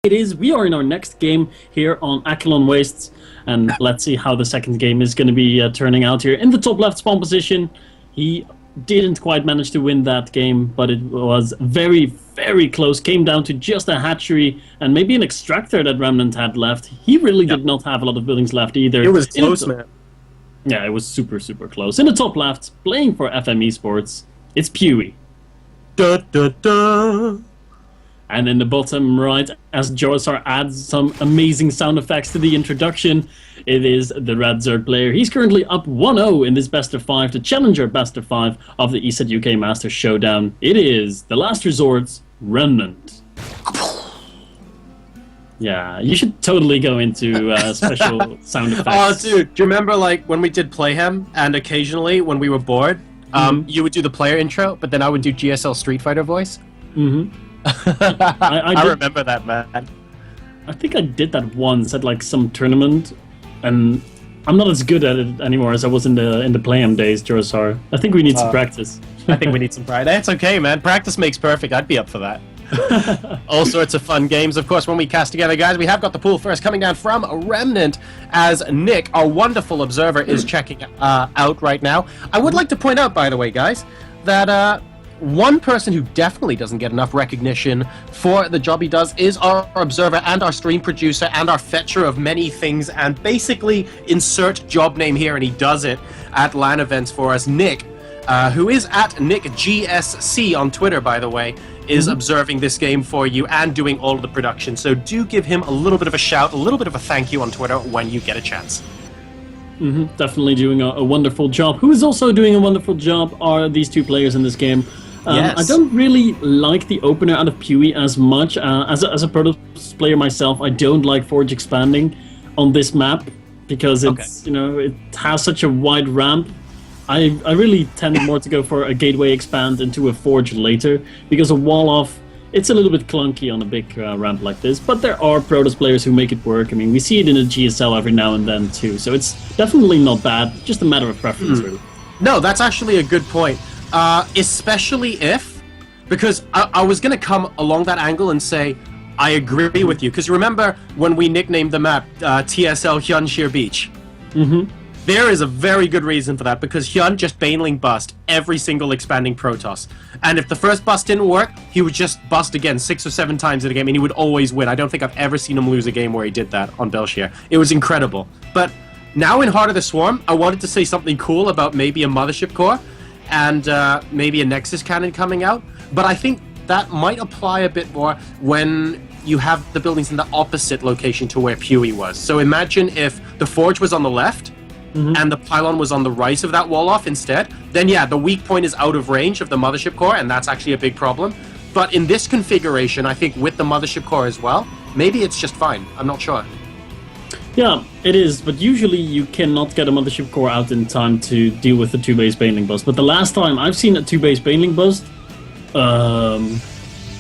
it is. We are in our next game here on Achelon Wastes, and let's see how the second game is going to be turning out here. In the top left spawn position, he didn't quite manage to win that game, but it was very, very close. Came down to just a hatchery and maybe an extractor that Remnant had left. He really did not have a lot of buildings left either. It was close, man. Yeah, it was super, super close. In the top left, playing for FM Esports, it's Pughy. Da, da, da. And in the bottom right, as Jorsar adds some amazing sound effects to the introduction, it is the Red Zerd player. He's currently up 1-0 in this best of 5, the challenger best of 5 of the ESET UK Masters Showdown. It is the last resort's Remnant. Yeah, you should totally go into special sound effects. Oh, dude, do you remember like when we did Playhem, and occasionally when we were bored, you would do the player intro, but then I would do GSL Street Fighter voice? Mm-hmm. I remember that, man. I think I did that once at like some tournament, and I'm not as good at it anymore as I was in the Playhem days, Jorsar. I think we need some practice. I think we need some practice. That's okay, man. Practice makes perfect. I'd be up for that. All sorts of fun games, of course, when we cast together, guys. We have got the pool first coming down from Remnant, as Nick, our wonderful observer, is checking out right now. I would like to point out, by the way, guys, that one person who definitely doesn't get enough recognition for the job he does is our observer and our stream producer and our fetcher of many things, and basically insert job name here, and he does it at LAN events for us. Nick, who is at NickGSC on Twitter, by the way, is observing this game for you and doing all of the production. So do give him a little bit of a shout, a little bit of a thank you on Twitter when you get a chance. Definitely doing a wonderful job. Who is also doing a wonderful job are these two players in this game. Yes. I don't really like the opener out of Pughy as much. As a Protoss player myself, I don't like Forge expanding on this map because it's it has such a wide ramp. I really tend more to go for a gateway expand into a Forge later, because a wall off, it's a little bit clunky on a big ramp like this, but there are Protoss players who make it work. I mean, we see it in a GSL every now and then too, so it's definitely not bad, just a matter of preference really. No, that's actually a good point, especially if, because I was going to come along that angle and say, I agree with you, because you remember when we nicknamed the map TSL Hyunshir Beach? There is a very good reason for that, because Hyun just baneling bust every single expanding Protoss. And if the first bust didn't work, he would just bust again 6 or 7 times in a game, and he would always win. I don't think I've ever seen him lose a game where he did that on Belshire. It was incredible. But now in Heart of the Swarm, I wanted to say something cool about maybe a Mothership Core, and maybe a Nexus Cannon coming out. But I think that might apply a bit more when you have the buildings in the opposite location to where Pughy was. So imagine if the Forge was on the left, and the pylon was on the right of that wall off instead, then yeah, the weak point is out of range of the Mothership Core, and that's actually a big problem. But in this configuration, I think with the Mothership Core as well, maybe it's just fine. I'm not sure. Yeah, it is, but usually you cannot get a Mothership Core out in time to deal with the 2-base baneling bust. But the last time I've seen a 2-base baneling bust,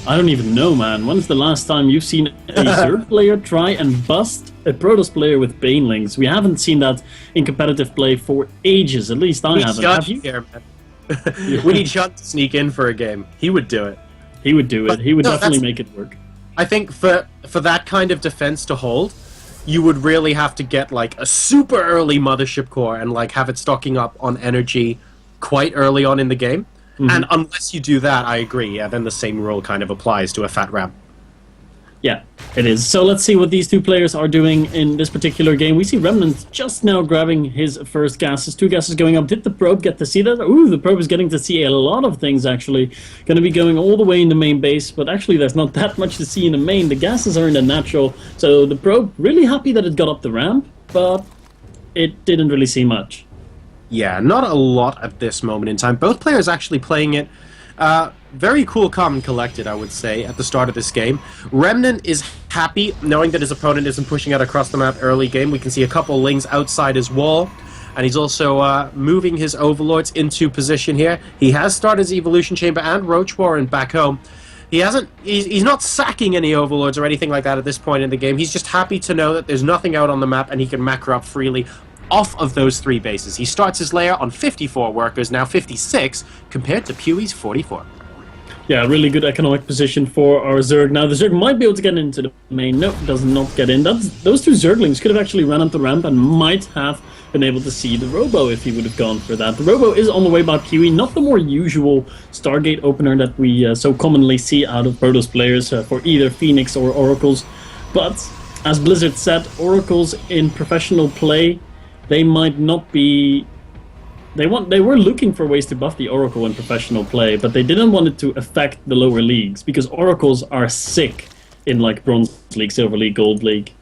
I don't even know, man. When's the last time you've seen a Zerg player try and bust a Protoss player with banelings? We haven't seen that in competitive play for ages. At least I haven't. Have you? Here, man. We need Sean to sneak in for a game. He would do it. He would do it. He would definitely make it work. I think for that kind of defense to hold, you would really have to get like a super early Mothership Core and like have it stocking up on energy quite early on in the game. And unless you do that, I agree, yeah, then the same rule kind of applies to a fat ramp. Yeah, it is. So let's see what these two players are doing in this particular game. We see Remnant just now grabbing his first gases. 2 gases going up. Did the probe get to see that? Ooh, the probe is getting to see a lot of things, actually. Going to be going all the way in the main base, but actually there's not that much to see in the main. The gases are in the natural, so the probe really happy that it got up the ramp, but it didn't really see much. Yeah, not a lot at this moment in time. Both players actually playing it very cool, calm, and collected, I would say, at the start of this game. Remnant is happy knowing that his opponent isn't pushing out across the map early game. We can see a couple lings outside his wall, and he's also moving his overlords into position here. He has started his Evolution Chamber and Roach Warren back home. He's not sacking any overlords or anything like that at this point in the game. He's just happy to know that there's nothing out on the map and he can macro up freely off of those 3 bases. He starts his layer on 54 workers, now 56, compared to Pughy's 44. Yeah, really good economic position for our Zerg. Now, the Zerg might be able to get into the main. No, does not get in. Those two Zerglings could have actually run onto the ramp and might have been able to see the Robo if he would have gone for that. The Robo is on the way by Pughy, not the more usual Stargate opener that we so commonly see out of Protoss players for either Phoenix or Oracles. But, as Blizzard said, Oracles in professional play, they might not be... They were looking for ways to buff the Oracle in professional play, but they didn't want it to affect the lower leagues, because Oracles are sick in like Bronze League, Silver League, Gold League.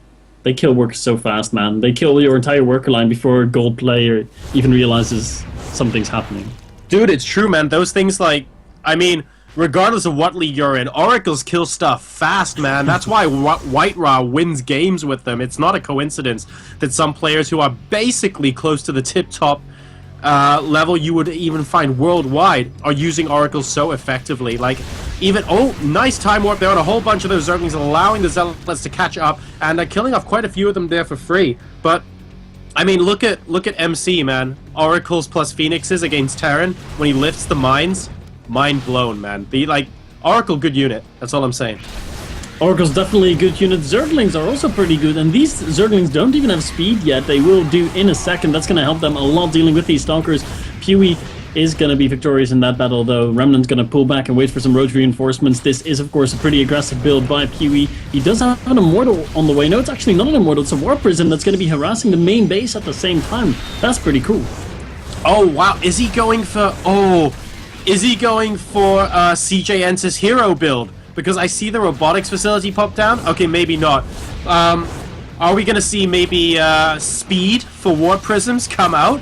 They kill workers so fast, man. They kill your entire worker line before a Gold player even realizes something's happening. Dude, it's true, man. Those things, like, I mean, regardless of what league you're in, Oracles kill stuff fast, man. That's why White Raw wins games with them. It's not a coincidence that some players who are basically close to the tip-top level you would even find worldwide are using Oracles so effectively. Like, even, oh, nice time warp there on a whole bunch of those Zerglings, allowing the Zealots to catch up, and killing off quite a few of them there for free. But, I mean, look at MC, man. Oracles plus Phoenixes against Terran, when he lifts the mines, mind blown, man. Oracle, good unit, that's all I'm saying. Oracle's definitely a good unit. Zerglings are also pretty good, and these Zerglings don't even have speed yet. They will do in a second. That's going to help them a lot dealing with these Stalkers. Pughy is going to be victorious in that battle, though. Remnant's going to pull back and wait for some roach reinforcements. This is, of course, a pretty aggressive build by Pughy. He does have an Immortal on the way. No, it's actually not an Immortal. It's a War Prism that's going to be harassing the main base at the same time. That's pretty cool. Oh, wow. Is he going for CJ Ensis hero build? Because I see the robotics facility pop down. Okay, maybe not. Are we going to see maybe speed for War Prisms come out?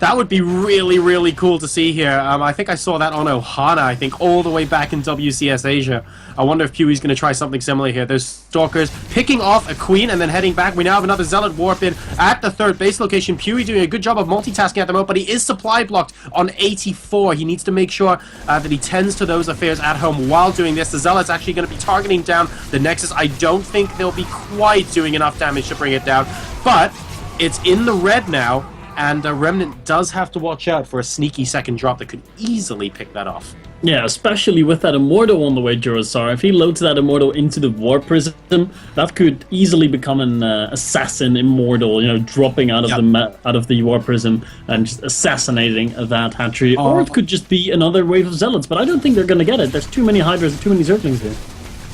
That would be really, really cool to see here. I think I saw that on Ohana, I think, all the way back in WCS Asia. I wonder if Pughy's going to try something similar here. Those Stalkers picking off a Queen and then heading back. We now have another Zealot Warp in at the third base location. Pughy doing a good job of multitasking at the moment, but he is supply blocked on 84. He needs to make sure that he tends to those affairs at home while doing this. The Zealot's actually going to be targeting down the Nexus. I don't think they'll be quite doing enough damage to bring it down, but it's in the red now. And Remnant does have to watch out for a sneaky second drop that could easily pick that off. Yeah, especially with that Immortal on the way, Jurosar. If he loads that Immortal into the War Prism, that could easily become an Assassin Immortal, you know, dropping out of the War Prism and just assassinating that hatchery. Or it could just be another wave of Zealots, but I don't think they're going to get it. There's too many Hydras and too many Zerglings here.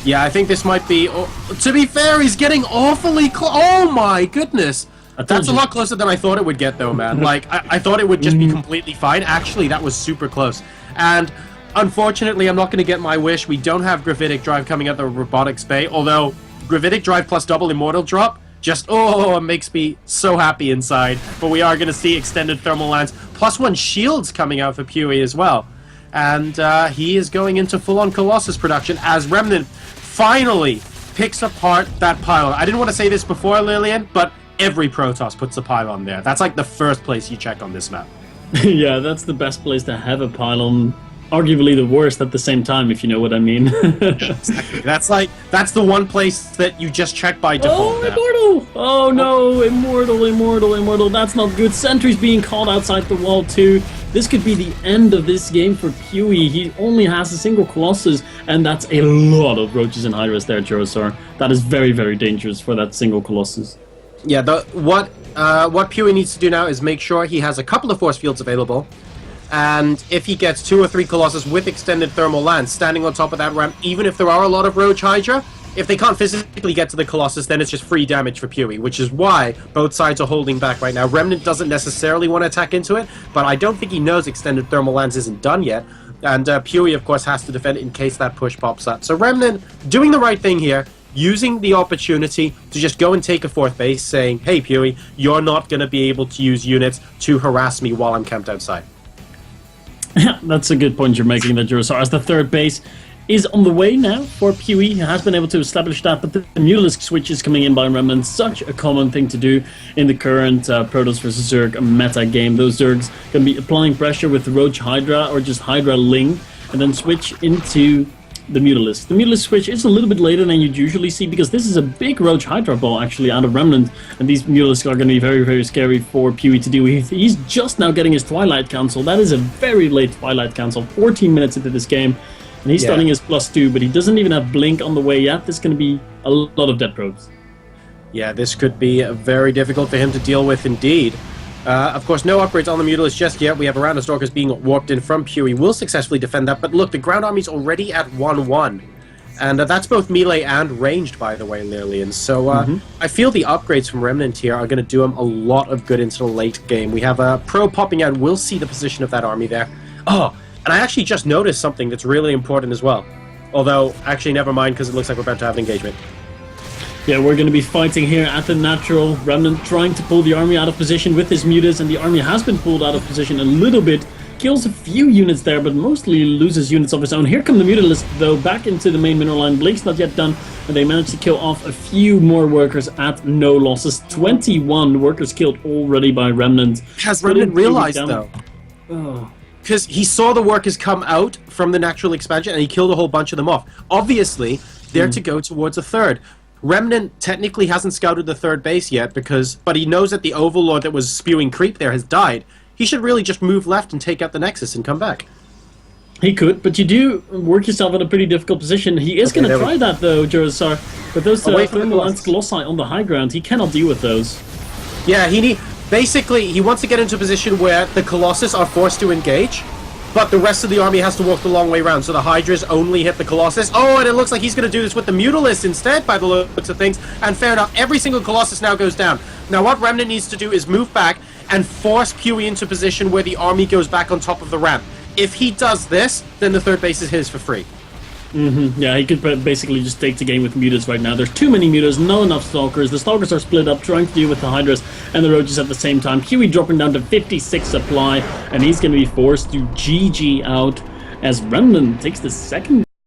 Yeah, I think this might be... to be fair, he's getting awfully close. Oh my goodness! That's a lot closer than I thought it would get, though, man. Like, I thought it would just be completely fine. Actually, that was super close. And, unfortunately, I'm not going to get my wish. We don't have Gravitic Drive coming out the Robotics Bay, although Gravitic Drive plus double Immortal drop just, it makes me so happy inside. But we are going to see extended thermal lance, +1 shields coming out for Pughy as well. And he is going into full-on Colossus production as Remnant finally picks apart that pylon. I didn't want to say this before, Lillian, but every Protoss puts a pylon there. That's like the first place you check on this map. Yeah, that's the best place to have a pylon. Arguably the worst at the same time, if you know what I mean. Exactly. That's the one place that you just check by default. Oh, Immortal! Oh no, Immortal. That's not good. Sentry's being called outside the wall too. This could be the end of this game for Pughy. He only has a single Colossus, and that's a lot of Roaches and Hydras there, Jurosar. That is very, very dangerous for that single Colossus. Yeah, what Pughy needs to do now is make sure he has a couple of force fields available, and if he gets 2 or 3 Colossus with extended thermal lance standing on top of that ramp, even if there are a lot of Roach Hydra, if they can't physically get to the Colossus, then it's just free damage for Pughy, which is why both sides are holding back right now. Remnant doesn't necessarily want to attack into it, but I don't think he knows extended thermal lance isn't done yet, and Pughy, of course, has to defend it in case that push pops up. So Remnant doing the right thing here, using the opportunity to just go and take a 4th base, saying, hey, Pughy, you're not going to be able to use units to harass me while I'm camped outside. Yeah, that's a good point you're making there, Jurosar. As the 3rd base is on the way now for Pughy. He has been able to establish that, but the Mutalisk switch is coming in by Remnant. Such a common thing to do in the current Protoss vs. Zerg meta game. Those Zergs can be applying pressure with Roach Hydra or just Hydra Ling, and then switch into the Mutalisk. The Mutalisk switch is a little bit later than you'd usually see, because this is a big Roach Hydra ball actually out of Remnant, and these Mutalisk are going to be very, very scary for Pughy to do. He's just now getting his Twilight Council. That is a very late Twilight Council, 14 minutes into this game. And he's starting his +2, but he doesn't even have Blink on the way yet. There's going to be a lot of dead probes. Yeah, this could be very difficult for him to deal with indeed. Of course, no upgrades on the Mutalisk just yet. We have a round of Stalkers being warped in from Pughy. Will successfully defend that, but look, the ground army's already at 1-1. And that's both melee and ranged, by the way, Lillian. So I feel the upgrades from Remnant here are going to do him a lot of good into the late game. We have a Pro popping out. We'll see the position of that army there. Oh, and I actually just noticed something that's really important as well. Although, actually, never mind, because it looks like we're about to have an engagement. Yeah, we're going to be fighting here at the natural. Remnant trying to pull the army out of position with his mutas, and the army has been pulled out of position a little bit. Kills a few units there, but mostly loses units of his own. Here come the Mutalisk, though, back into the main mineral line. Blink's not yet done, and they managed to kill off a few more workers at no losses. 21 workers killed already by Remnant. Has Remnant realized, though? Oh. Because he saw the workers come out from the natural expansion, and he killed a whole bunch of them off. Obviously, they're to go towards a third. Remnant technically hasn't scouted the third base yet, but he knows that the Overlord that was spewing creep there has died. He should really just move left and take out the Nexus and come back. He could, but you do work yourself in a pretty difficult position. He is going to try that, though, Jurasar. But those thermal lance Colossi on the high ground, he cannot deal with those. Yeah, basically, he wants to get into a position where the Colossus are forced to engage, but the rest of the army has to walk the long way around, so the Hydras only hit the Colossus. Oh, and it looks like he's going to do this with the Mutalisk instead, by the looks of things. And fair enough, every single Colossus now goes down. Now, what Remnant needs to do is move back and force Pughy into a position where the army goes back on top of the ramp. If he does this, then the third base is his for free. Yeah, he could basically just take the game with mutas right now. There's too many mutas, not enough Stalkers. The Stalkers are split up, trying to deal with the Hydras and the Roaches at the same time. Pughy dropping down to 56 supply, and he's going to be forced to GG out as Remnant takes the second